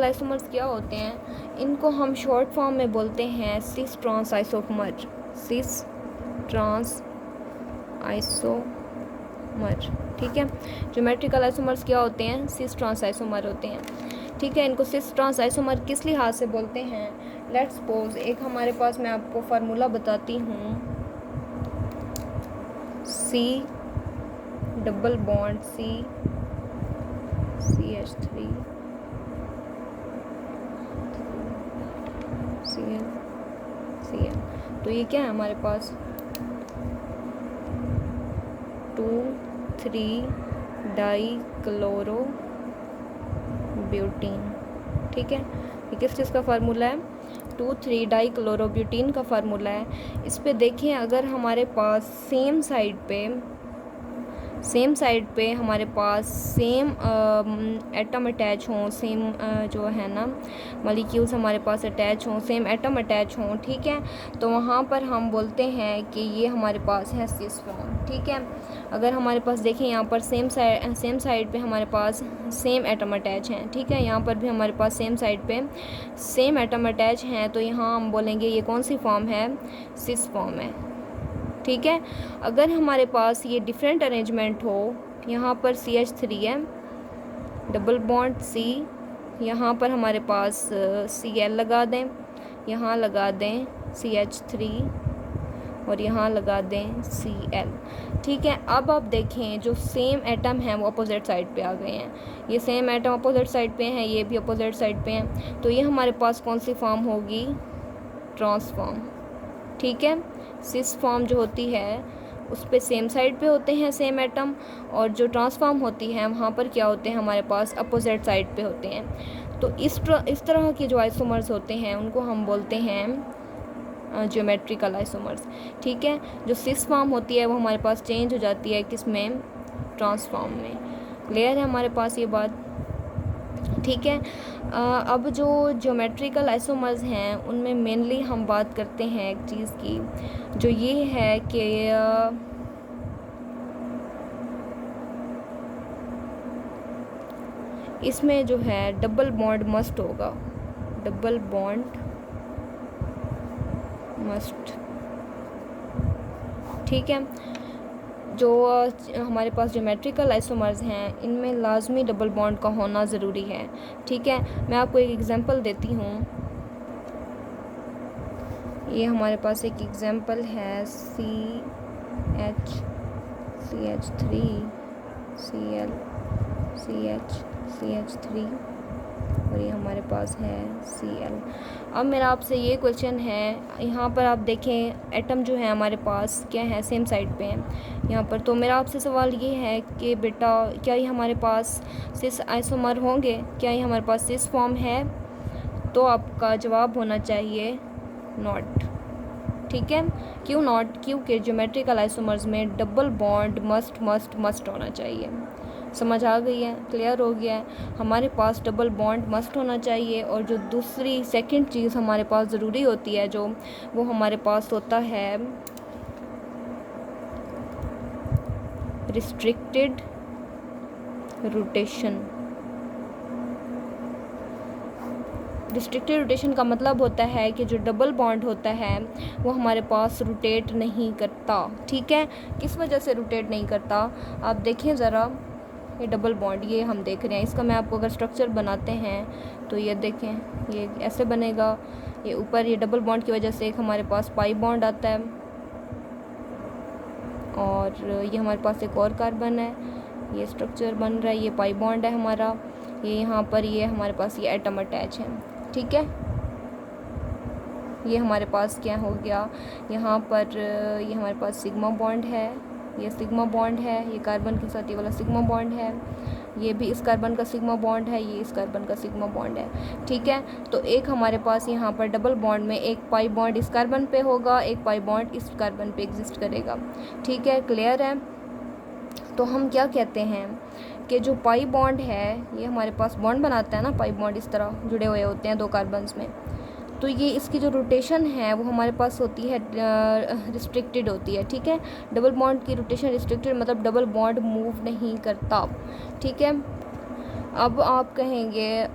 Isomers क्या होते हैं, इनको हम शॉर्ट फॉर्म में बोलते हैं cis trans isomer. Cis trans isomer, ठीक है। ज्योमेट्रिकल आइसोमर्स क्या होते हैं, सिस ट्रांस आइसोमर होते हैं, ठीक है। इनको सिस ट्रांस आइसोमर किस लिहाज से बोलते हैं, लेट्स सपोज एक हमारे पास, मैं आपको फार्मूला बताती हूँ, C double bond CH3 Cl, तो ये क्या है हमारे पास 2,3 डाइक्लोरो ब्यूटीन, ठीक है। ये किस चीज़ का फार्मूला है, 2,3 डाइक्लोरोब्यूटीन का फार्मूला है। इस पे देखें, अगर हमारे पास सेम साइड पे हमारे पास सेम एटम अटैच हों, सेम जो है ना मॉलिक्यूल्स हमारे पास अटैच हों, सेम एटम अटैच हों, ठीक है, तो वहाँ पर हम बोलते हैं कि ये हमारे पास है सिस फॉर्म, ठीक है। अगर हमारे पास देखें यहाँ पर सेम साइड पे हमारे पास सेम एटम अटैच हैं, ठीक है, यहाँ पर भी हमारे पास सेम साइड पे सेम एटम अटैच हैं, तो यहाँ हम बोलेंगे ये कौन सी फॉर्म है, सिस फॉर्म है, ठीक है। अगर हमारे पास ये डिफरेंट अरेंजमेंट हो, यहाँ पर CH3 है, डबल बॉन्ड C, यहाँ पर हमारे पास Cl लगा दें, यहाँ लगा दें CH3 और यहाँ लगा दें Cl, ठीक है। अब आप देखें जो सेम एटम हैं वो अपोजिट साइड पे आ गए हैं, ये सेम एटम अपोजिट साइड पे हैं, ये भी अपोजिट साइड पे हैं, तो ये हमारे पास कौन सी फॉर्म होगी, ट्रांसफॉर्म, ठीक है। सिस फॉर्म जो होती है उस पे सेम साइड पे होते हैं सेम एटम, और जो ट्रांसफॉर्म होती है वहाँ पर क्या होते हैं हमारे पास अपोजिट साइड पे होते हैं। तो इस तरह के जो आइसोमर्स होते हैं उनको हम बोलते हैं ज्योमेट्रिकल आइसोमर्स, ठीक है। जो सिस फॉर्म होती है वो हमारे पास चेंज हो जाती है किस में, ट्रांसफॉर्म में। क्लियर है हमारे पास ये बात, ठीक है। अब जो ज्योमेट्रिकल आइसोमर्स हैं उनमें मेनली हम बात करते हैं एक चीज़ की, जो ये है कि इसमें जो है डबल बॉन्ड मस्ट होगा, डबल बॉन्ड मस्ट, ठीक है। जो हमारे पास ज्योमेट्रिकल आइसोमर्स हैं इनमें लाजमी डबल बॉन्ड का होना ज़रूरी है, ठीक है। मैं आपको एक एग्जांपल देती हूँ, ये हमारे पास एक एग्जांपल है CH3 Cl CH3 और ये हमारे पास है Cl। अब मेरा आपसे ये क्वेश्चन है, यहाँ पर आप देखें एटम जो है हमारे पास क्या है, सेम साइड पे हैं यहाँ पर, तो मेरा आपसे सवाल ये है कि बेटा क्या ये हमारे पास सिस आइसोमर होंगे, क्या ये हमारे पास सिस फॉर्म है, तो आपका जवाब होना चाहिए नॉट, ठीक है। क्यों नॉट, क्योंकि ज्योमेट्रिकल आइसोमर्स में डबल बॉन्ड मस्ट होना चाहिए। समझ आ गई है, क्लियर हो गया है, हमारे पास डबल बॉन्ड मस्ट होना चाहिए। और जो दूसरी सेकंड चीज़ हमारे पास ज़रूरी होती है जो, वो हमारे पास होता है रिस्ट्रिक्टेड रोटेशन। रिस्ट्रिक्टेड रोटेशन का मतलब होता है कि जो डबल बॉन्ड होता है वो हमारे पास रोटेट नहीं करता, ठीक है। किस वजह से रोटेट नहीं करता, आप देखें ज़रा, ये डबल बॉन्ड ये हम देख रहे हैं, इसका मैं आपको अगर स्ट्रक्चर बनाते हैं तो ये देखें, ये ऐसे बनेगा, ये ऊपर ये डबल बॉन्ड की वजह से एक हमारे पास पाई बॉन्ड आता है, और ये हमारे पास एक और कार्बन है, ये स्ट्रक्चर बन रहा है, ये पाई बॉन्ड है हमारा, ये यहाँ पर ये हमारे पास ये एटम अटैच है, ठीक है। ये हमारे पास क्या हो गया, यहाँ पर ये हमारे पास सिग्मा बॉन्ड है, ये सिग्मा बॉन्ड है, ये कार्बन के साथ ये वाला सिग्मा बॉन्ड है, ये भी इस कार्बन का सिग्मा बॉन्ड है, ये इस कार्बन का सिग्मा बॉन्ड है, ठीक है। तो एक हमारे पास यहाँ पर डबल बॉन्ड में एक पाई बॉन्ड इस कार्बन पे होगा, एक पाई बॉन्ड इस कार्बन पे एग्जिस्ट करेगा, ठीक है, क्लियर है। तो हम क्या कहते हैं कि जो पाई बॉन्ड है ये हमारे पास बॉन्ड बनाता है ना, पाई बॉन्ड इस तरह जुड़े हुए होते हैं दो कार्बन्स में, तो ये इसकी जो रोटेशन है वो हमारे पास होती है रिस्ट्रिक्टेड होती है, ठीक है। डबल बॉन्ड की रोटेशन रिस्ट्रिक्टेड मतलब डबल बॉन्ड मूव नहीं करता, ठीक है। अब आप कहेंगे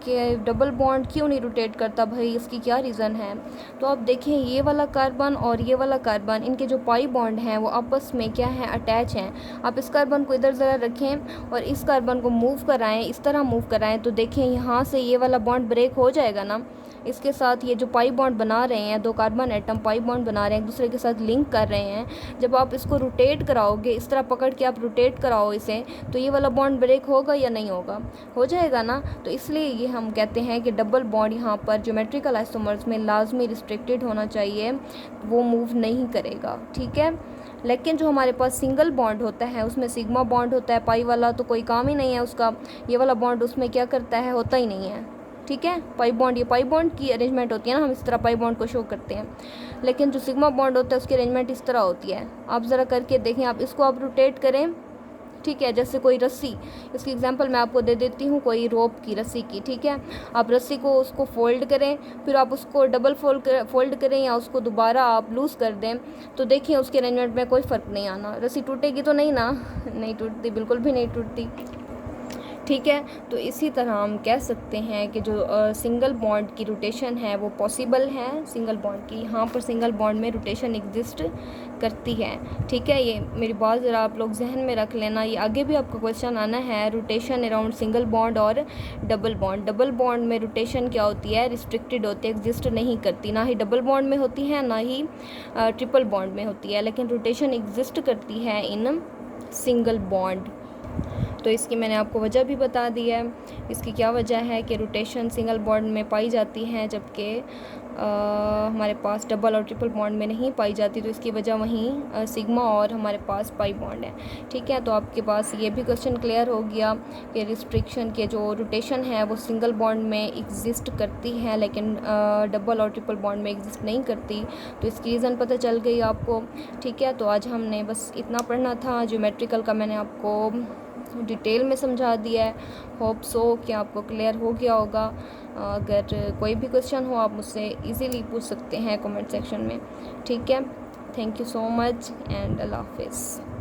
कि डबल बॉन्ड क्यों नहीं रोटेट करता भाई, इसकी क्या रीज़न है? तो आप देखें ये वाला कार्बन और ये वाला कार्बन, इनके जो पाई बॉन्ड हैं वो आपस में क्या है, अटैच हैं। आप इस कार्बन को इधर ज़रा रखें और इस कार्बन को मूव कराएं, इस तरह मूव कराएं, तो देखें यहाँ से ये वाला बॉन्ड ब्रेक हो जाएगा ना। इसके साथ ये जो पाई बॉन्ड बना रहे हैं, दो कार्बन एटम पाई बॉन्ड बना रहे हैं, एक दूसरे के साथ लिंक कर रहे हैं। जब आप इसको रोटेट कराओगे, इस तरह पकड़ के आप रोटेट कराओ इसे, तो ये वाला बॉन्ड ब्रेक होगा या नहीं होगा? हो जाएगा ना। तो इसलिए ये हम कहते हैं कि डबल बॉन्ड यहाँ पर ज्योमेट्रिकल आइसोमर्स में लाजमी रिस्ट्रिक्टेड होना चाहिए, वो मूव नहीं करेगा, ठीक है। लेकिन जो हमारे पास सिंगल बॉन्ड होता है उसमें सिग्मा बॉन्ड होता है, पाई वाला तो कोई काम ही नहीं है उसका। ये वाला बॉन्ड उसमें क्या करता है, होता ही नहीं है, ठीक है। पाई बॉन्ड, ये पाई बॉन्ड की अरेंजमेंट होती है ना, हम इस तरह पाई बॉन्ड को शो करते हैं। लेकिन जो सिग्मा बॉन्ड होता है उसकी अरेंजमेंट इस तरह होती है। आप ज़रा करके देखें, आप इसको आप रोटेट करें, ठीक है। जैसे कोई रस्सी, इसकी एग्जांपल मैं आपको दे देती हूँ, कोई रोप की रस्सी की, ठीक है। आप रस्सी को उसको फोल्ड करें, फिर आप उसको डबल फोल्ड करें या उसको दोबारा आप लूज़ कर दें, तो देखिए उसके अरेंजमेंट में कोई फ़र्क नहीं आना। रस्सी टूटेगी तो नहीं ना, नहीं टूटती, बिल्कुल भी नहीं टूटती, ठीक है। तो इसी तरह हम कह सकते हैं कि जो सिंगल बॉन्ड की रोटेशन है वो पॉसिबल है। सिंगल बॉन्ड की, यहाँ पर सिंगल बॉन्ड में रोटेशन एग्जिस्ट करती है, ठीक है। ये मेरी बात ज़रा आप लोग जहन में रख लेना, ये आगे भी आपका क्वेश्चन आना है, रोटेशन अराउंड सिंगल बॉन्ड और डबल बॉन्ड। डबल बॉन्ड में रोटेशन क्या होती है, रिस्ट्रिक्टेड होती है, एग्जिस्ट नहीं करती, ना ही डबल बॉन्ड में होती है ना ही ट्रिपल बॉन्ड में होती है, लेकिन रोटेशन एग्जिस्ट करती है इन सिंगल बॉन्ड। तो इसकी मैंने आपको वजह भी बता दी है। इसकी क्या वजह है कि रोटेशन सिंगल बॉन्ड में पाई जाती है जबकि हमारे पास डबल और ट्रिपल बॉन्ड में नहीं पाई जाती। तो इसकी वजह वहीं सिग्मा और हमारे पास पाई बॉन्ड है, ठीक है। तो आपके पास ये भी क्वेश्चन क्लियर हो गया कि रिस्ट्रिक्शन के जो रोटेशन है वो सिंगल बॉन्ड में एग्जिस्ट करती है लेकिन डबल और ट्रिपल बॉन्ड में एग्जिस्ट नहीं करती। तो इसकी रीज़न पता चल गई आपको, ठीक है। तो आज हमने बस इतना पढ़ना था, ज्योमेट्रिकल का मैंने आपको डिटेल में समझा दिया है। होप सो कि आपको क्लियर हो गया होगा। अगर कोई भी क्वेश्चन हो आप मुझसे इजीली पूछ सकते हैं कमेंट सेक्शन में, ठीक है। Thank you so much and अल्लाह हाफिज़।